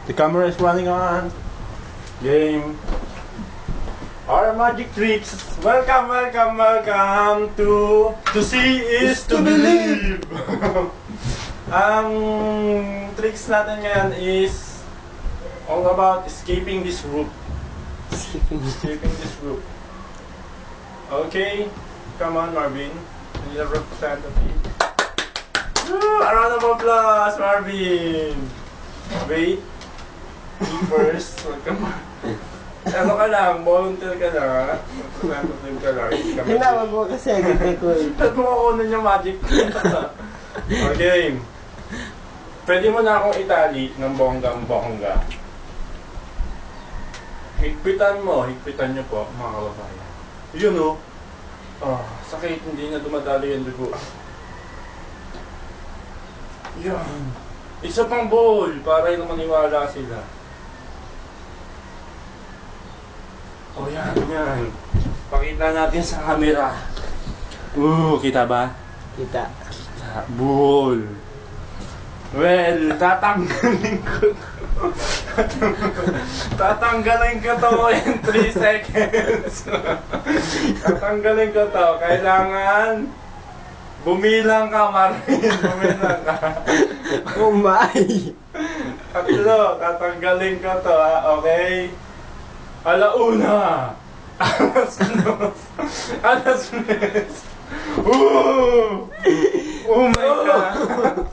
The camera is running on. Game. Our magic tricks. Welcome, welcome, welcome to see is to believe. Ang tricks natin ngayon is all about escaping this roof. Escaping this roof. Okay, come on, Marvin. I need a representative. Woo! A round of applause, Marvin. Wait. Me first. Welcome. Ano ka lang, volunteer ka lang, ha? Representative ka lang. Hinawag mo kasi agad kay Kuya. Ba't mo kukunin yung magic? Okay. Pwede mo na akong itali ng bonggang-bongga. Higpitan mo, higpitan nyo po, mga kababayan. Yun o. Oh, sakit, hindi na dumadalo yung dugo. Yan. Isa pang bowl, para yung maniwala sila. Oh, yan, yan. Pakita natin sa camera. Kita ba? Kita. Bowl. Well, tatanggalin ko. Tatanggalin ko to in 3 seconds. Tatanggalin ko to. Kailangan bumilang ka, Marvin. Bumilang ka. Umay! Tatlo, tatanggalin ko to, ha? Okay? Alauna! Alas dos! Alas mes! Oh my God!